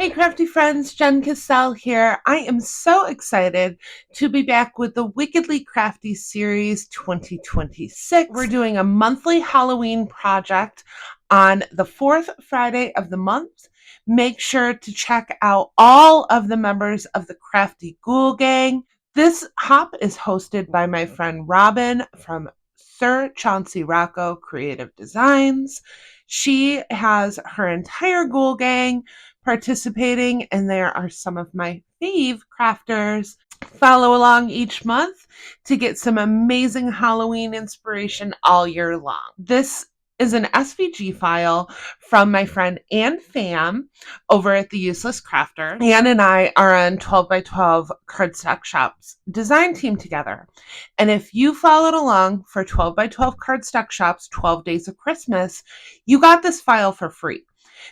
Hey crafty friends, Jenn Cascell here. I am so excited to be back with the Wickedly Crafty Series 2026. We're doing a monthly Halloween project on the fourth Friday of the month. Make sure to check out all of the members of the Crafty Ghoul Gang. This hop is hosted by my friend Robyn from Sir Chauncey Rocco Creative Designs. She has her entire Ghoul Gang participating, and there are some of my fave crafters. Follow along each month to get some amazing Halloween inspiration all year long. This is an SVG file from my friend Ann Pham over at the Useless Crafter. Ann and I are on 12 by 12 Cardstock Shop's design team together. And if you followed along for 12 by 12 Cardstock Shop's 12 Days of Christmas, you got this file for free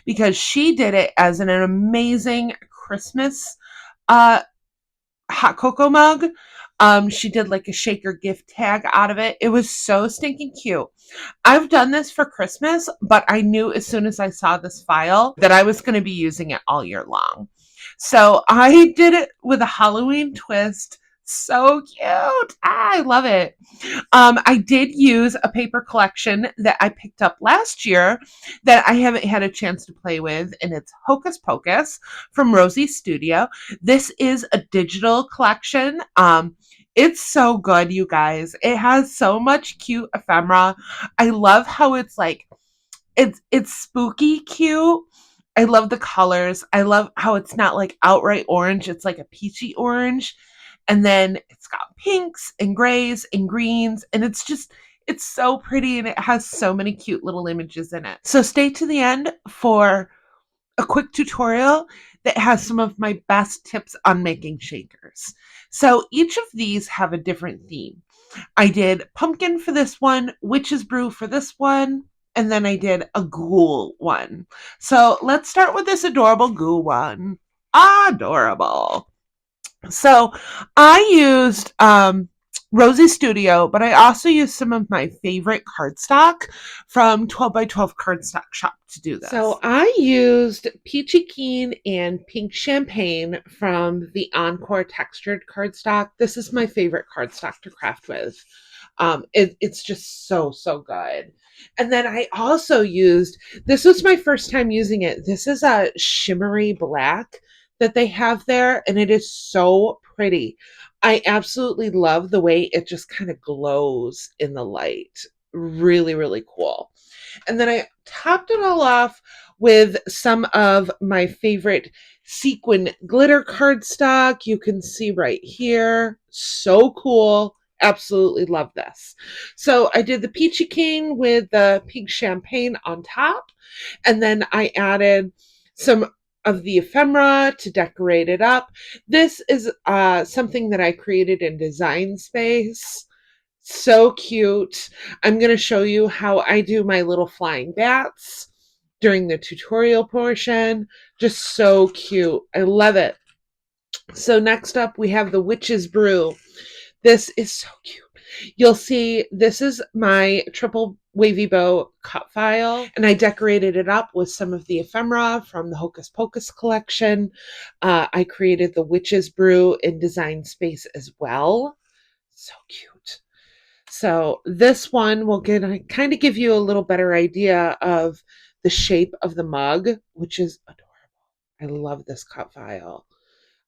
because she did it as an amazing Christmas hot cocoa mug. She did like a shaker gift tag out of it. It was so stinking cute. I've done this for Christmas, but I knew as soon as I saw this file that I was going to be using it all year long. So I did it with a Halloween twist. So cute. I love it. I did use a paper collection that I picked up last year that I haven't had a chance to play with, and it's Hocus Pocus from Rosie's Studio. This is a digital collection. It's so good, you guys. It has so much cute ephemera. I love how it's like it's spooky cute. I love the colors. I love how it's not like outright orange. It's like a peachy orange. And then it's got pinks and grays and greens. And it's so pretty, and it has so many cute little images in it. So stay to the end for a quick tutorial that has some of my best tips on making shakers. So each of these have a different theme. I did pumpkin for this one, witch's brew for this one, and then I did a ghoul one. So let's start with this adorable ghoul one. Adorable. So I used Rosie Studio, but I also used some of my favorite cardstock from 12 by 12 Cardstock Shop to do this. So I used Peachy Keen and Pink Champagne from the Encore Textured cardstock. This is my favorite cardstock to craft with. It's just so good. And then I also used, this was my first time using it. This is a shimmery black that they have there, and it is so pretty. I absolutely love the way it just kind of glows in the light. Really cool. And then I topped it all off with some of my favorite sequin glitter cardstock. You can see right here. So cool. Absolutely love this. So I did the Peachy King with the pink champagne on top, and then I added some of the ephemera to decorate it up. This is something that I created in Design Space. So cute. I'm going to show you how I do my little flying bats during the tutorial portion. Just so cute. I love it. So next up we have the Witch's Brew. This is so cute. You'll see this is my triple wavy bow cut file, and I decorated it up with some of the ephemera from the Hocus Pocus collection. I created the Witch's Brew in Design Space as well. So cute. So this one will kind of give you a little better idea of the shape of the mug, which is adorable. I love this cut file.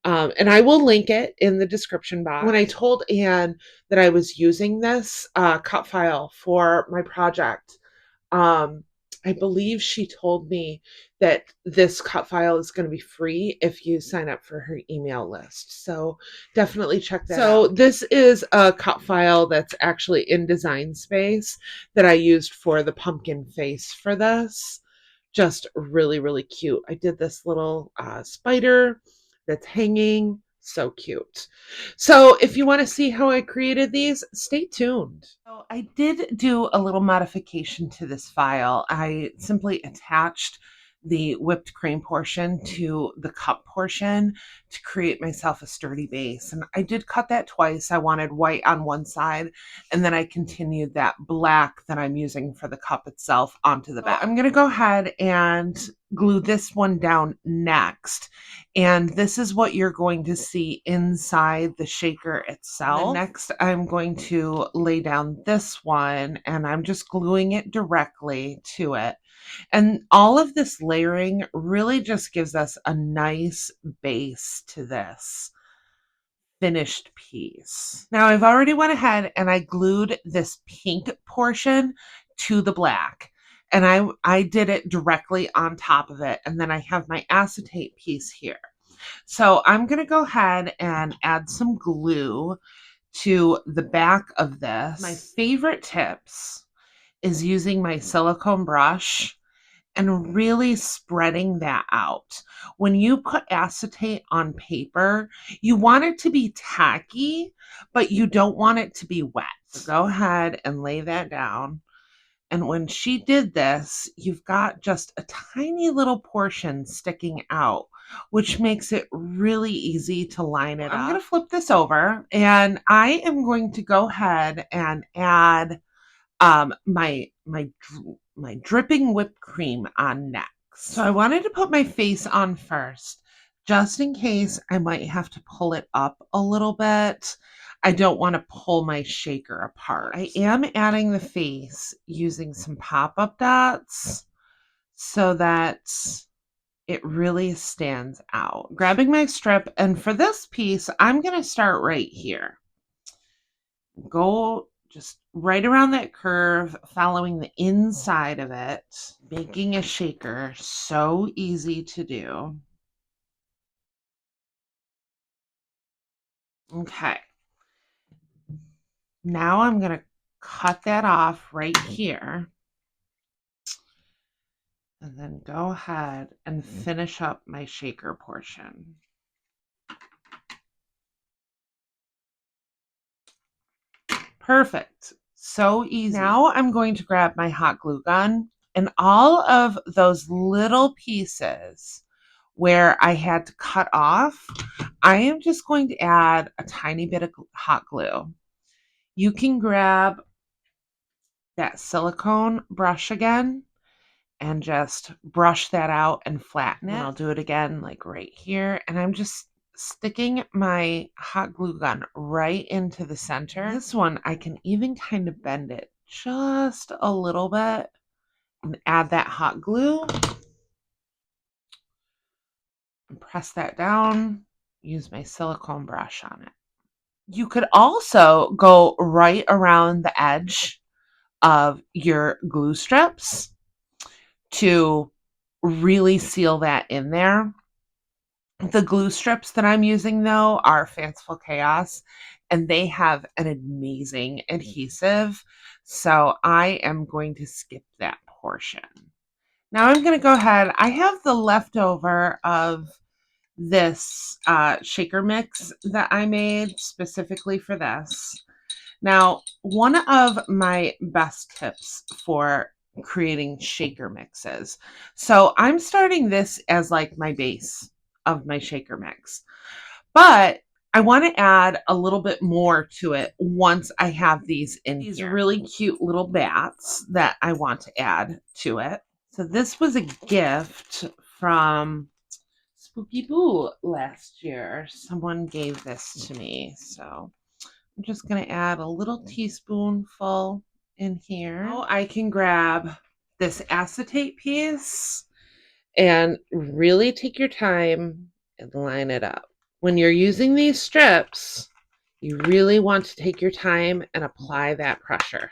And I will link it in the description box. When I told Ann that I was using this cut file for my project, I believe she told me that this cut file is going to be free if you sign up for her email list. So definitely check that out. So this is a cut file that's actually in Design Space that I used for the pumpkin face for this. Just really cute. I did this little spider that's hanging. So cute. So if you want to see how I created these, stay tuned. So I did do a little modification to this file. I simply attached the whipped cream portion to the cup portion to create myself a sturdy base. And I did cut that twice. I wanted white on one side, and then I continued that black that I'm using for the cup itself onto the back. So I'm going to go ahead and glue this one down next. And this is what you're going to see inside the shaker itself. And next, I'm going to lay down this one, and I'm just gluing it directly to it. And all of this layering really just gives us a nice base to this finished piece. Now I've already went ahead and I glued this pink portion to the black, and I did it directly on top of it. And then I have my acetate piece here. So I'm going to go ahead and add some glue to the back of this. My favorite tips is using my silicone brush and really spreading that out. When you put acetate on paper, you want it to be tacky, but you don't want it to be wet. So go ahead and lay that down. And when she did this, you've got just a tiny little portion sticking out, which makes it really easy to line it up. I'm going to flip this over, and I am going to go ahead and add my dripping whipped cream on next. So I wanted to put my face on first, just in case I might have to pull it up a little bit. I don't want to pull my shaker apart. I am adding the face using some pop-up dots so that it really stands out. Grabbing my strip, and for this piece, I'm going to start right here. Go just right around that curve, following the inside of it, making a shaker so easy to do. Okay. Now I'm going to cut that off right here. And then go ahead and finish up my shaker portion. Perfect. So easy. Now I'm going to grab my hot glue gun, and all of those little pieces where I had to cut off, I am just going to add a tiny bit of hot glue. You can grab that silicone brush again and just brush that out and flatten it. And I'll do it again, like right here. And I'm just sticking my hot glue gun right into the center. This one, I can even kind of bend it just a little bit and add that hot glue. And press that down, use my silicone brush on it. You could also go right around the edge of your glue strips to really seal that in there. The glue strips that I'm using, though, are Fanciful Chaos, and they have an amazing adhesive, so I am going to skip that portion. Now I'm going to go ahead. I have the leftover of this shaker mix that I made specifically for this. Now, one of my best tips for creating shaker mixes. So I'm starting this as like my base of my shaker mix, but I want to add a little bit more to it once I have these in here. These really cute little bats that I want to add to it. So this was a gift from Spooky Boo last year. Someone gave this to me, so I'm just going to add a little teaspoonful in here. Now I can grab this acetate piece and really take your time and line it up. When you're using these strips, you really want to take your time and apply that pressure.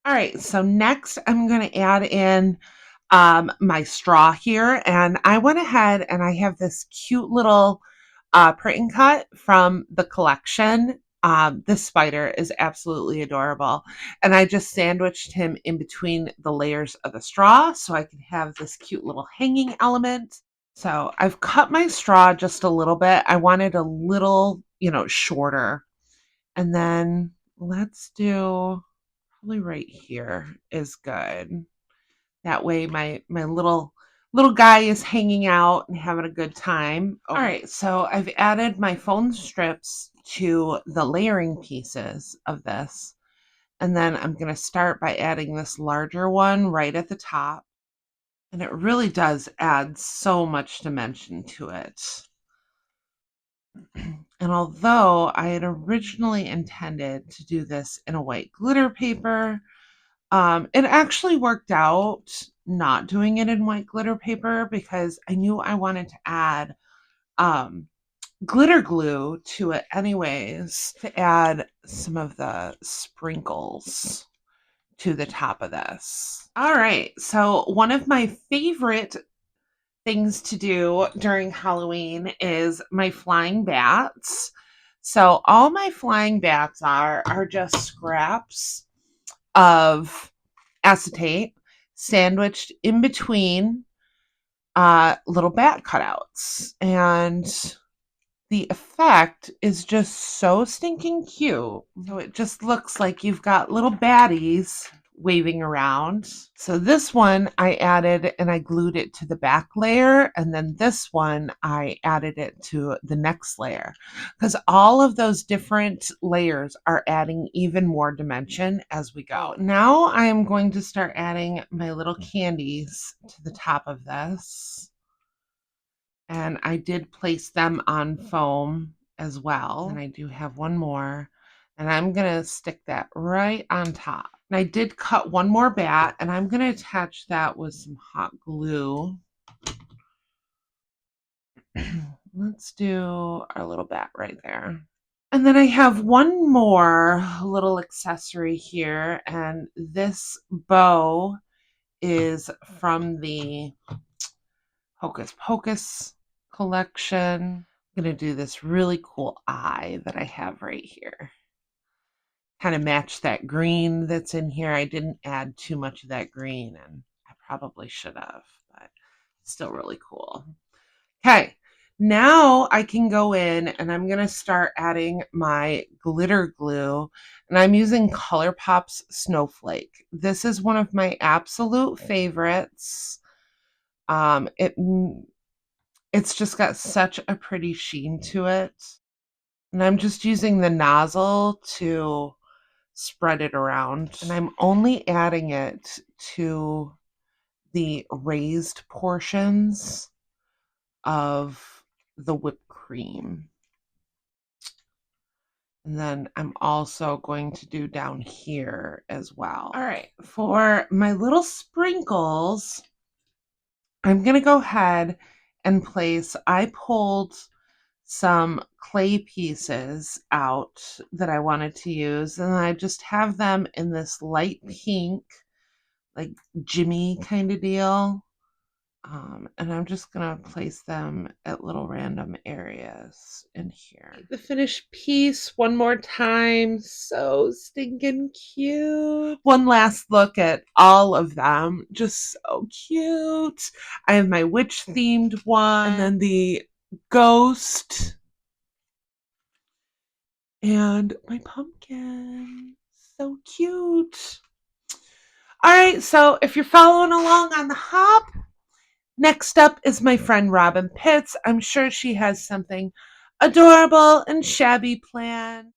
All right, so next I'm going to add in my straw here, and I went ahead and I have this cute little print and cut from the collection. This spider is absolutely adorable, and I just sandwiched him in between the layers of the straw so I can have this cute little hanging element. So I've cut my straw just a little bit. I wanted a little, shorter. And then let's do probably right here is good. That way my little little guy is hanging out and having a good time. All right, so I've added my foam strips to the layering pieces of this. And then I'm going to start by adding this larger one right at the top. And it really does add so much dimension to it. And although I had originally intended to do this in a white glitter paper, it actually worked out not doing it in white glitter paper because I knew I wanted to add glitter glue to it anyways to add some of the sprinkles to the top of this. All right, so one of my favorite things to do during Halloween is my flying bats. So all my flying bats are just scraps of acetate sandwiched in between little bat cutouts. And the effect is just so stinking cute. So it just looks like you've got little baddies waving around. So this one I added and I glued it to the back layer, and then this one I added it to the next layer because all of those different layers are adding even more dimension as we go. Now I am going to start adding my little candies to the top of this. And I did place them on foam as well. And I do have one more. And I'm going to stick that right on top. And I did cut one more bat, and I'm going to attach that with some hot glue. Let's do our little bat right there. And then I have one more little accessory here, and this bow is from the Hocus Pocus collection. I'm going to do this really cool eye that I have right here. Kind of match that green that's in here. I didn't add too much of that green, and I probably should have, but still really cool. Okay, now I can go in and I'm going to start adding my glitter glue, and I'm using ColourPop's Snowflake. This is one of my absolute favorites. It's just got such a pretty sheen to it. And I'm just using the nozzle to spread it around. And I'm only adding it to the raised portions of the whipped cream. And then I'm also going to do down here as well. All right, for my little sprinkles, I'm going to go ahead and place, I pulled some clay pieces out that I wanted to use, and I just have them in this light pink, like Jimmy kind of deal. And I'm just gonna place them at little random areas in here. The finished piece one more time. So stinking cute. One last look at all of them. Just so cute. I have my witch themed one, and then the ghost, and my pumpkin. So cute. All right, so if you're following along on the hop, next up is my friend Robyn Pitts. I'm sure she has something adorable and shabby planned.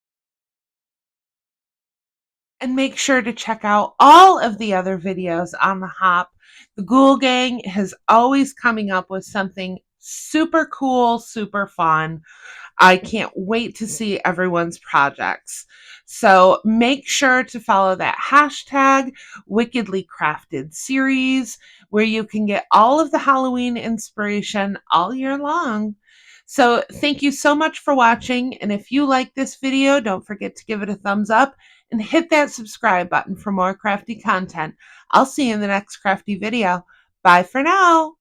And make sure to check out all of the other videos on the hop. The Ghoul Gang is always coming up with something super cool, super fun. I can't wait to see everyone's projects. So make sure to follow that hashtag Wickedly Crafted Series, where you can get all of the Halloween inspiration all year long. So thank you so much for watching. And if you like this video, don't forget to give it a thumbs up and hit that subscribe button for more crafty content. I'll see you in the next crafty video. Bye for now.